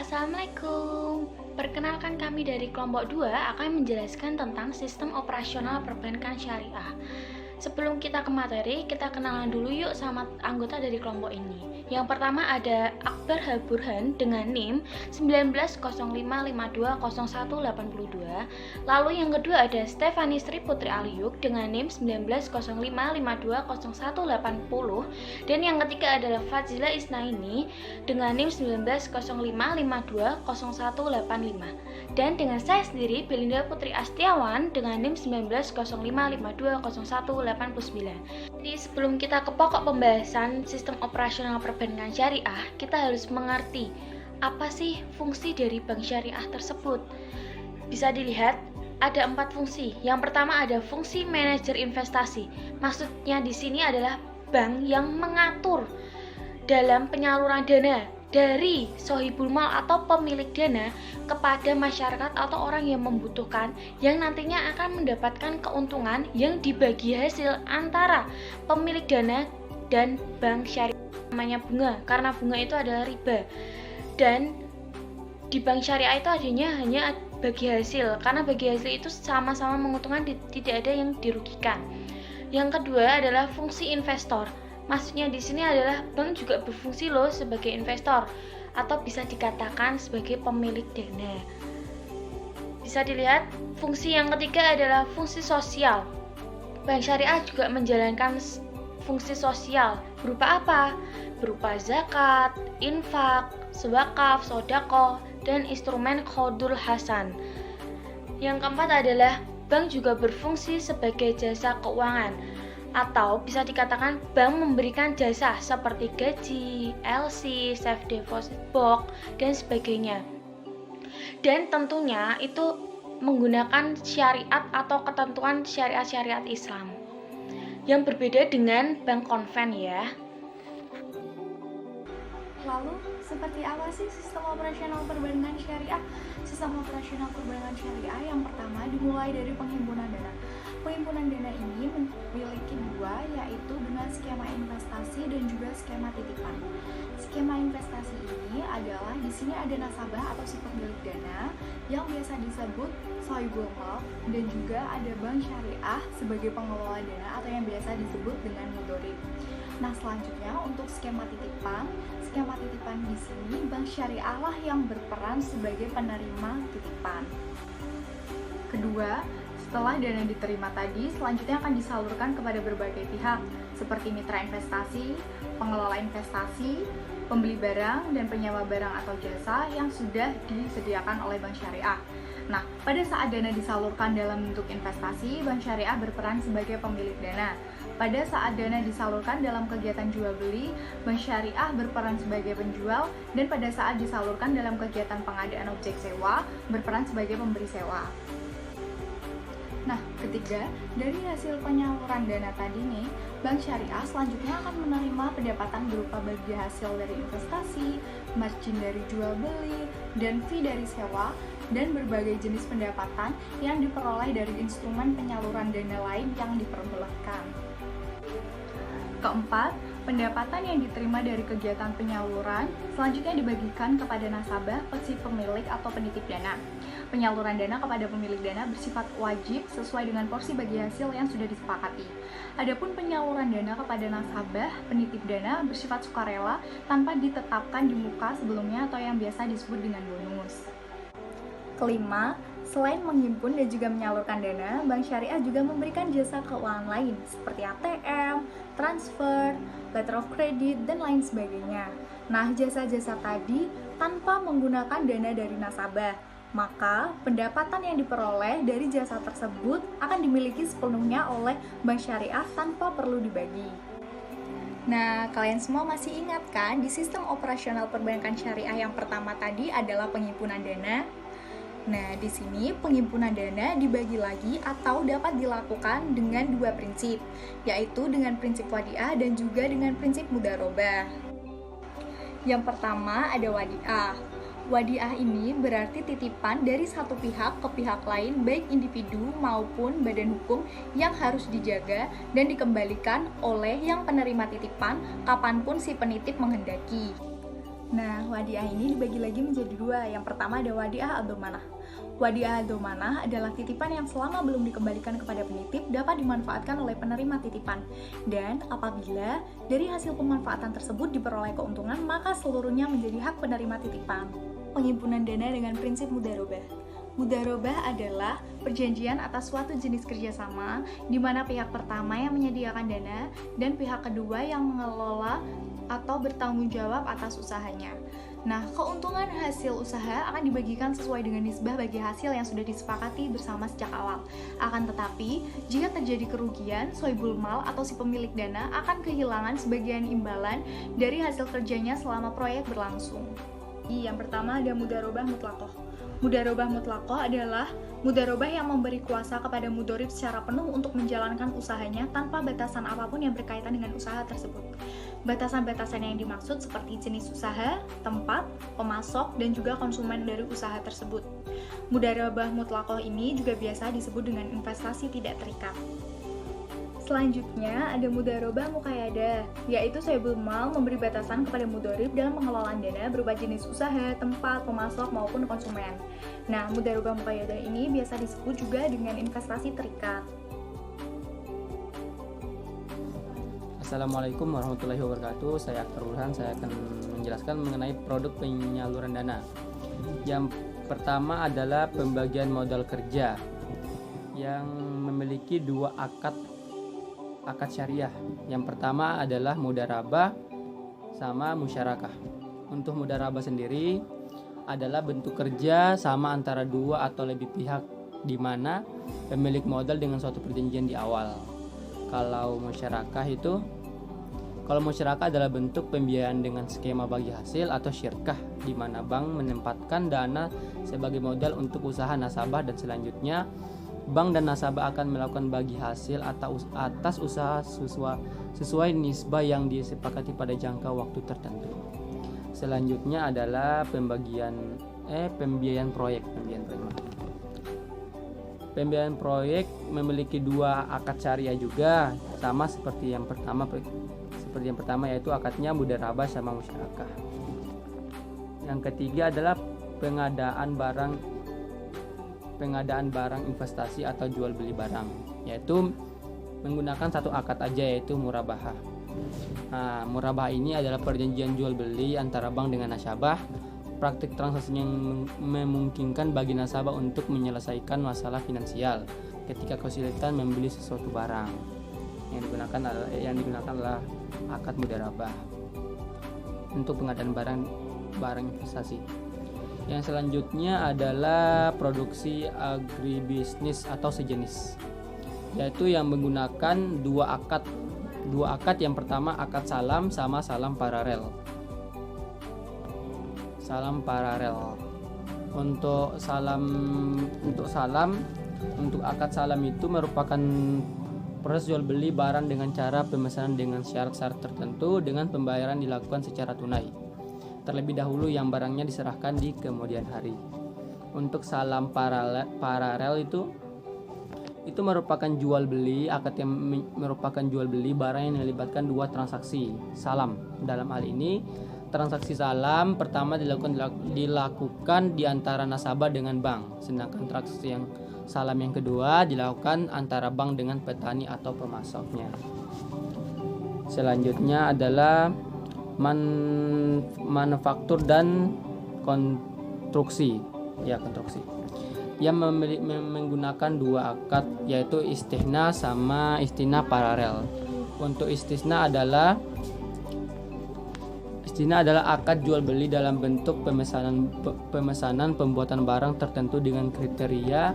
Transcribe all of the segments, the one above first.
Assalamualaikum. Perkenalkan, kami dari kelompok 2 akan menjelaskan tentang sistem operasional perbankan syariah. Sebelum kita ke materi, kita kenalan dulu yuk sama anggota dari kelompok ini. Yang pertama ada Akbar Haburhan dengan NIM 1905520182. Lalu yang kedua ada Stefani Sri Putri Aliyuk dengan NIM 1905520180. Dan yang ketiga adalah Fadzila Isnaini dengan NIM 1905520185. Dan dengan saya sendiri, Belinda Putri Astiawan dengan NIM 1905520189. Jadi sebelum kita ke pokok pembahasan sistem operasional perbankan syariah, kita harus mengerti apa sih fungsi dari bank syariah tersebut. Bisa dilihat ada 4 fungsi. Yang pertama ada fungsi manajer investasi. Maksudnya di sini adalah bank yang mengatur dalam penyaluran dana dari sohibul mal atau pemilik dana kepada masyarakat atau orang yang membutuhkan, yang nantinya akan mendapatkan keuntungan yang dibagi hasil antara pemilik dana dan bank syariah. Namanya bunga, karena bunga itu adalah riba. Dan di bank syariah itu adanya hanya bagi hasil, karena bagi hasil itu sama-sama menguntungkan, tidak ada yang dirugikan. Yang kedua adalah fungsi investor. Maksudnya di sini adalah bank juga berfungsi loh sebagai investor atau bisa dikatakan sebagai pemilik dana. Bisa dilihat fungsi yang ketiga adalah fungsi sosial. Bank syariah juga menjalankan fungsi sosial berupa apa? Berupa zakat, infak, sedekah, sedekah, dan instrumen qardul hasan. Yang keempat adalah bank juga berfungsi sebagai jasa keuangan, atau bisa dikatakan bank memberikan jasa seperti gaji, LC, safe deposit box, dan sebagainya. Dan tentunya itu menggunakan syariat atau ketentuan syariat-syariat Islam yang berbeda dengan bank konven ya. Lalu, seperti apa sih sistem operasional perbankan syariah? Sistem operasional perbankan syariah yang pertama dimulai dari penghimpunan dana. Penghimpunan dana ini memiliki dua, yaitu dengan skema investasi dan juga skema titipan. Skema investasi ini adalah di sini ada nasabah atau si pemilik dana yang biasa disebut sohibul mal, dan juga ada bank syariah sebagai pengelola dana atau yang biasa disebut dengan mudorib. Nah, selanjutnya untuk skema titipan di sini bank syariah lah yang berperan sebagai penerima titipan. Kedua, setelah dana diterima tadi, selanjutnya akan disalurkan kepada berbagai pihak seperti mitra investasi, pengelola investasi, pembeli barang, dan penyewa barang atau jasa yang sudah disediakan oleh bank syariah. Nah, pada saat dana disalurkan dalam bentuk investasi, bank syariah berperan sebagai pemilik dana. Pada saat dana disalurkan dalam kegiatan jual beli, bank syariah berperan sebagai penjual, dan pada saat disalurkan dalam kegiatan pengadaan objek sewa, berperan sebagai pemberi sewa. Nah, ketiga, dari hasil penyaluran dana tadi nih, bank syariah selanjutnya akan menerima pendapatan berupa bagi hasil dari investasi, margin dari jual beli, dan fee dari sewa, dan berbagai jenis pendapatan yang diperoleh dari instrumen penyaluran dana lain yang diperbolehkan. Keempat, pendapatan yang diterima dari kegiatan penyaluran selanjutnya dibagikan kepada nasabah, si pemilik atau penitip dana. Penyaluran dana kepada pemilik dana bersifat wajib sesuai dengan porsi bagi hasil yang sudah disepakati. Adapun penyaluran dana kepada nasabah, penitip dana bersifat sukarela tanpa ditetapkan di muka sebelumnya atau yang biasa disebut dengan bonus. Kelima, selain menghimpun dan juga menyalurkan dana, bank syariah juga memberikan jasa keuangan lain seperti ATM, transfer, letter of credit, dan lain sebagainya. Nah, jasa-jasa tadi tanpa menggunakan dana dari nasabah, maka pendapatan yang diperoleh dari jasa tersebut akan dimiliki sepenuhnya oleh bank syariah tanpa perlu dibagi. Nah, kalian semua masih ingat kan di sistem operasional perbankan syariah yang pertama tadi adalah penghimpunan dana? Nah, di sini penghimpunan dana dibagi lagi atau dapat dilakukan dengan dua prinsip, yaitu dengan prinsip wadiah dan juga dengan prinsip mudharabah. Yang pertama ada wadiah. Wadiah ini berarti titipan dari satu pihak ke pihak lain, baik individu maupun badan hukum, yang harus dijaga dan dikembalikan oleh yang penerima titipan kapanpun si penitip menghendaki. Nah, wadiah ini dibagi lagi menjadi dua. Yang pertama ada wadiah al-dhamanah. Wadiah al-dhamanah adalah titipan yang selama belum dikembalikan kepada penitip dapat dimanfaatkan oleh penerima titipan. Dan apabila dari hasil pemanfaatan tersebut diperoleh keuntungan, maka seluruhnya menjadi hak penerima titipan. Penghimpunan dana dengan prinsip mudharabah. Mudharabah adalah perjanjian atas suatu jenis kerjasama di mana pihak pertama yang menyediakan dana dan pihak kedua yang mengelola atau bertanggung jawab atas usahanya. Nah, keuntungan hasil usaha akan dibagikan sesuai dengan nisbah bagi hasil yang sudah disepakati bersama sejak awal. Akan tetapi, jika terjadi kerugian, sohibul mal atau si pemilik dana akan kehilangan sebagian imbalan dari hasil kerjanya selama proyek berlangsung. Yang pertama ada mudharabah mutlaqah. Mudharabah mutlaqah adalah mudharabah yang memberi kuasa kepada mudharib secara penuh untuk menjalankan usahanya tanpa batasan apapun yang berkaitan dengan usaha tersebut. Batasan-batasan yang dimaksud seperti jenis usaha, tempat, pemasok, dan juga konsumen dari usaha tersebut. Mudharabah mutlaqah ini juga biasa disebut dengan investasi tidak terikat. Selanjutnya ada mudharabah muqayyadah, yaitu sohibul mal memberi batasan kepada mudharib dalam pengelolaan dana berupa jenis usaha, tempat, pemasok, maupun konsumen. Nah, mudharabah muqayyadah ini biasa disebut juga dengan investasi terikat. Assalamualaikum warahmatullahi wabarakatuh. Saya Akhtar Burhan. Saya akan menjelaskan mengenai produk penyaluran dana. Yang pertama adalah pembagian modal kerja yang memiliki dua akad syariah. Yang pertama adalah mudharabah sama musyarakah. Untuk mudharabah sendiri adalah bentuk kerja sama antara dua atau lebih pihak di mana pemilik modal dengan suatu perjanjian di awal. Kalau musyarakah adalah bentuk pembiayaan dengan skema bagi hasil atau syirkah di mana bank menempatkan dana sebagai modal untuk usaha nasabah dan selanjutnya bank dan nasabah akan melakukan bagi hasil atas usaha sesuai nisbah yang disepakati pada jangka waktu tertentu. Selanjutnya adalah pembiayaan proyek. Pembiayaan proyek memiliki dua akad syariah juga, sama seperti yang pertama yaitu akadnya mudharabah sama musyarakah. Yang ketiga adalah pengadaan barang investasi atau jual beli barang, yaitu menggunakan satu akad aja yaitu murabahah. Nah, murabahah ini adalah perjanjian jual beli antara bank dengan nasabah, praktik transaksi yang memungkinkan bagi nasabah untuk menyelesaikan masalah finansial ketika kesulitan membeli sesuatu barang. Yang digunakan adalah akad mudharabah untuk pengadaan barang investasi. Yang selanjutnya adalah produksi agribisnis atau sejenis, yaitu yang menggunakan dua akad. Yang pertama akad salam sama salam paralel. Untuk akad salam itu merupakan proses jual beli barang dengan cara pemesanan dengan syarat-syarat tertentu dengan pembayaran dilakukan secara tunai terlebih dahulu yang barangnya diserahkan di kemudian hari. Untuk salam paralel itu merupakan jual beli, akad yang merupakan jual beli barang yang melibatkan dua transaksi salam. Dalam hal ini, transaksi salam pertama dilakukan di antara nasabah dengan bank, sedangkan transaksi yang salam yang kedua dilakukan antara bank dengan petani atau pemasoknya. Selanjutnya adalah manufaktur dan konstruksi yang menggunakan dua akad yaitu istihna sama istina paralel. Untuk istihna adalah akad jual beli dalam bentuk pemesanan pembuatan barang tertentu dengan kriteria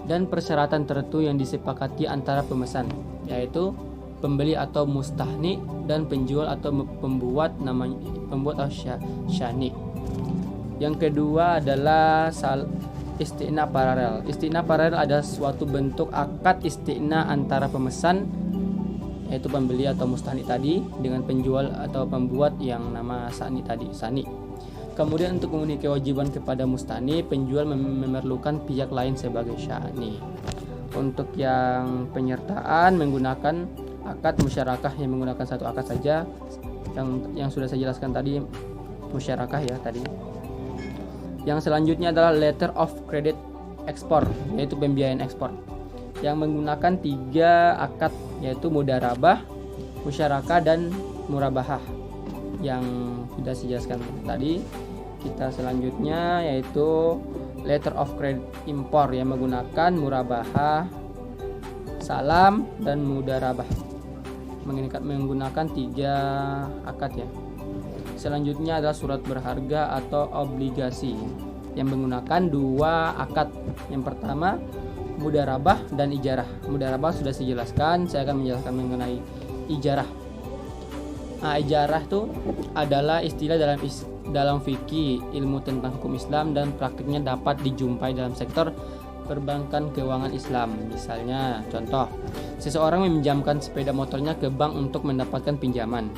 dan persyaratan tertentu yang disepakati antara pemesan, yaitu pembeli atau mustahni dan penjual atau pembuat atau syani. Yang kedua adalah istina paralel. Istina paralel adalah suatu bentuk akad istina antara pemesan yaitu pembeli atau mustahni tadi dengan penjual atau pembuat yang nama sani. Kemudian untuk memenuhi kewajiban kepada mustahni, penjual memerlukan pihak lain sebagai syani. Untuk yang penyertaan menggunakan akad musyarakah yang menggunakan satu akad saja yang sudah saya jelaskan tadi musyarakah ya tadi. Yang selanjutnya adalah letter of credit export, yaitu pembiayaan ekspor, yang menggunakan 3 akad, yaitu mudharabah, musyarakah, dan murabahah yang sudah saya jelaskan tadi. Kita selanjutnya yaitu letter of credit import yang menggunakan murabahah, salam, dan mudharabah, menggunakan 3 akad ya. Selanjutnya adalah surat berharga atau obligasi yang menggunakan 2 akad. Yang pertama mudharabah dan ijarah. Mudharabah sudah saya jelaskan, saya akan menjelaskan mengenai ijarah. Ijarah itu adalah istilah dalam fikih, ilmu tentang hukum Islam, dan praktiknya dapat dijumpai dalam sektor perbankan keuangan Islam. Misalnya, contoh, seseorang meminjamkan sepeda motornya ke bank untuk mendapatkan pinjaman.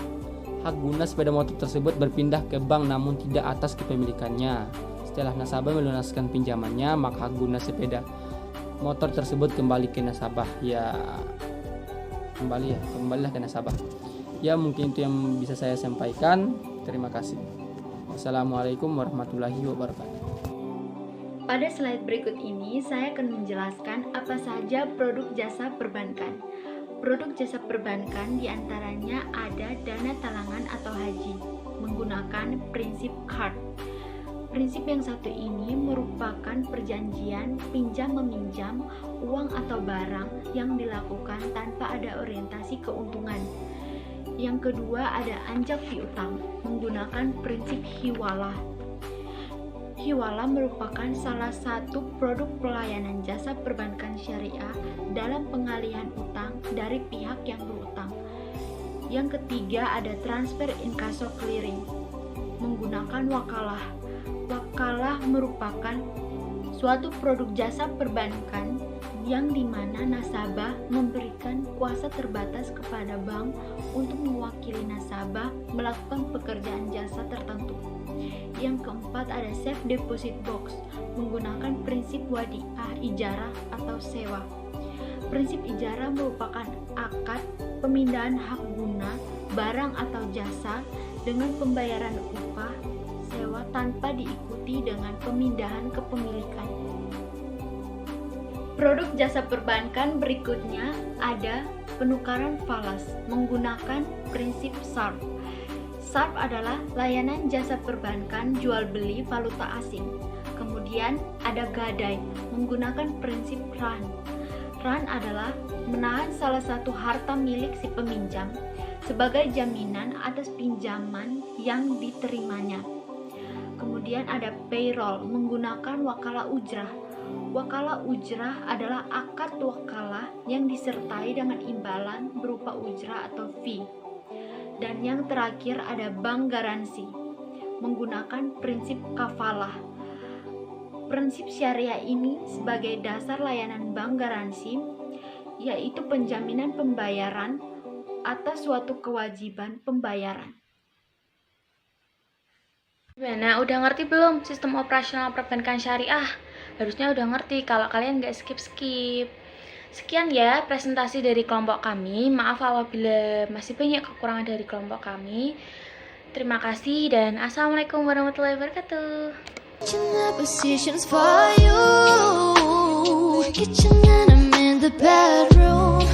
Hak guna sepeda motor tersebut berpindah ke bank namun tidak atas kepemilikannya. Setelah nasabah melunaskan pinjamannya, maka hak guna sepeda motor tersebut kembali ke nasabah. Kembalilah ke nasabah. Ya, mungkin itu yang bisa saya sampaikan. Terima kasih. Wassalamualaikum warahmatullahi wabarakatuh. Pada slide berikut ini, saya akan menjelaskan apa saja produk jasa perbankan. Produk jasa perbankan diantaranya ada dana talangan atau haji, menggunakan prinsip card. Prinsip yang satu ini merupakan perjanjian pinjam-meminjam uang atau barang yang dilakukan tanpa ada orientasi keuntungan. Yang kedua ada anjak piutang, menggunakan prinsip hiwalah. Hiwalah merupakan salah satu produk pelayanan jasa perbankan syariah dalam pengalihan utang dari pihak yang berutang. Yang ketiga ada transfer inkasso clearing, menggunakan wakalah. Wakalah merupakan suatu produk jasa perbankan yang dimana nasabah memberikan kuasa terbatas kepada bank untuk mewakili nasabah melakukan pekerjaan jasa tertentu. Yang keempat ada safe deposit box, menggunakan prinsip wadiah ijarah atau sewa. Prinsip ijarah merupakan akad pemindahan hak guna barang atau jasa dengan pembayaran upah sewa tanpa diikuti dengan pemindahan kepemilikan. Produk jasa perbankan berikutnya ada penukaran falas menggunakan prinsip SARF. SARF adalah layanan jasa perbankan jual beli valuta asing. Kemudian ada gadai menggunakan prinsip RAN. RAN adalah menahan salah satu harta milik si peminjam sebagai jaminan atas pinjaman yang diterimanya. Kemudian ada payroll menggunakan wakalah ujrah. Wakalah ujrah adalah akad wakalah yang disertai dengan imbalan berupa ujrah atau fee. Dan yang terakhir ada bank garansi menggunakan prinsip kafalah. Prinsip syariah ini sebagai dasar layanan bank garansi, yaitu penjaminan pembayaran atas suatu kewajiban pembayaran. Gimana, udah ngerti belum sistem operasional perbankan syariah? Harusnya udah ngerti, kalau kalian nggak skip-skip. Sekian ya presentasi dari kelompok kami. Maaf apabila masih banyak kekurangan dari kelompok kami. Terima kasih dan assalamualaikum warahmatullahi wabarakatuh. Positions for you, kitchen and I'm in the bedroom.